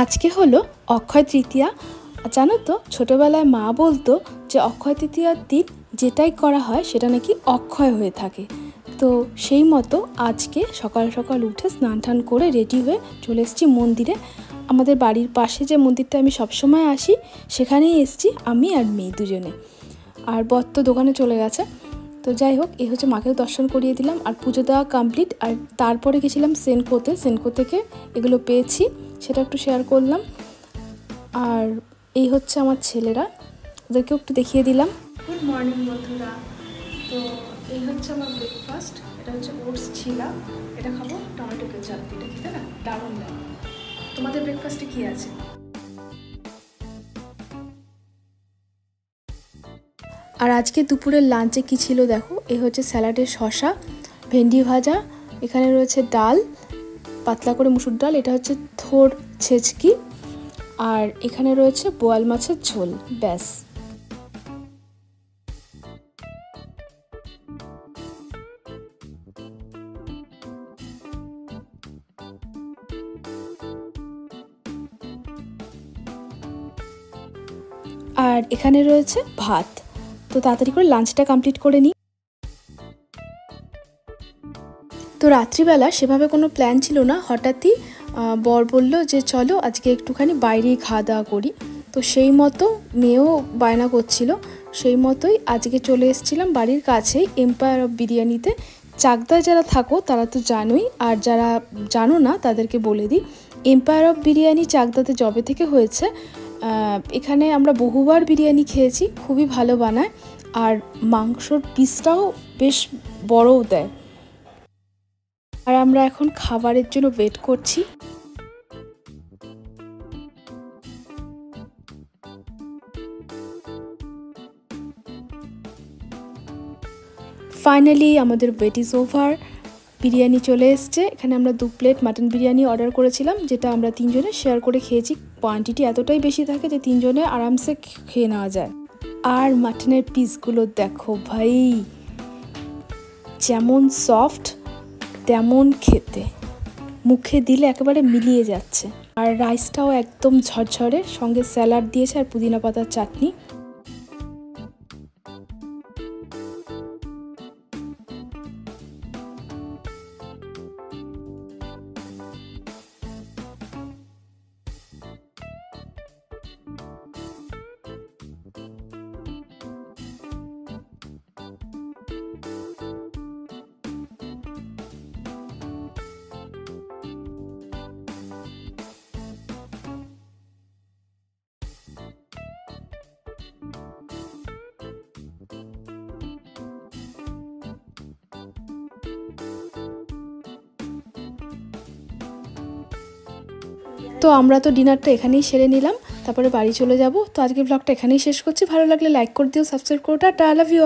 আজকে হলো অক্ষয় তৃতীয়া। জানো তো, ছোটোবেলায় মা বলতো যে অক্ষয় তৃতীয়ার দিন যেটাই করা হয় সেটা নাকি অক্ষয় হয়ে থাকে। তো সেই মতো আজকে সকাল সকাল উঠে স্নান টান করে রেডি হয়ে চলে এসেছি মন্দিরে। আমাদের বাড়ির পাশে যে মন্দিরটা আমি সবসময় আসি সেখানেই এসেছি আমি আর মেয়ে দুজনে। আর বর তো দোকানে চলে গেছে। তো যাই হোক, এই হচ্ছে মাকেও দর্শন করিয়ে দিলাম আর পুজো দেওয়া কমপ্লিট। আর তারপরে গেছিলাম সেনকো থেকে এগুলো পেয়েছি, সেটা একটু শেয়ার করলাম। আর এই হচ্ছে আমার ছেলেরা, ওদেরকেও একটু দেখিয়ে দিলাম। গুড মর্নিং বন্ধুরা। তো এই হচ্ছে আমার ব্রেকফাস্ট। এটা হচ্ছে ওটস ছিলা, এটা খাবো টমেটো কেচাপ, এটা খেতে না দারুণ লাগে। তোমাদের ব্রেকফাস্টে কি আছে? আর আজকে দুপুরের লাঞ্চে কি ছিল দেখো, এই হচ্ছে স্যালাডের শসা, ভেন্ডি ভাজা, এখানে রয়েছে ডাল, পাতলা করে মুসুর ডাল, এটা হচ্ছে থোড় ছেচকি, আর এখানে রয়েছে বোয়াল মাছের ঝোল। ব্যাস। আর এখানে রয়েছে ভাত। তো তাড়াতাড়ি করে লাঞ্চটা কমপ্লিট করে নিই। তো রাত্রিবেলা সেভাবে কোনো প্ল্যান ছিল না, হঠাৎই বর বলল যে চলো আজকে একটুখানি বাইরেই খাওয়া দাওয়া করি। তো সেই মতো মেয়েও বায়না করছিল, সেই মতোই আজকে চলে এসেছিলাম বাড়ির কাছেই এম্পায়ার অফ বিরিয়ানিতে। চাকদায় যারা থাকো তারা তো জানোই, আর যারা জানো না তাদেরকে বলে দিই, এম্পায়ার অফ বিরিয়ানি চাকদাতে যবে থেকে হয়েছে, এখানে আমরা বহুবার বিরিয়ানি খেয়েছি, খুবই ভালো বানায় আর মাংসর পিসটাও বেশ বড়ও দেয়। আর আমরা এখন খাবারের জন্য ওয়েট করছি। ফাইনালি আমাদের ওয়েট ইজ ওভার, বিরিয়ানি চলে এসছে। এখানে আমরা 2 প্লেট মাটন বিরিয়ানি অর্ডার করেছিলাম, যেটা আমরা 3 জনে শেয়ার করে খেয়েছি। কোয়ান্টিটি এতটাই বেশি থাকে যে 3 জনে আরামসে খেয়ে নেওয়া যায়। আর মাটনের পিসগুলো দেখো ভাই, যেমন সফট তেমন খেতে, মুখে দিলে একেবারে মিলিয়ে যাচ্ছে। আর রাইসটাও একদম ঝরঝরে, সঙ্গে স্যালাড দিয়েছে আর পুদিনা পাতার চাটনি। তো আমরা তো ডিনারটা এখানেই সেরে নিলাম, তারপরে বাড়ি চলে যাব। তো আজকে ব্লগটা এখানেই শেষ করছি। ভালো লাগলে লাইক করে দিও, সাবস্ক্রাইব করো। Tata, I love you.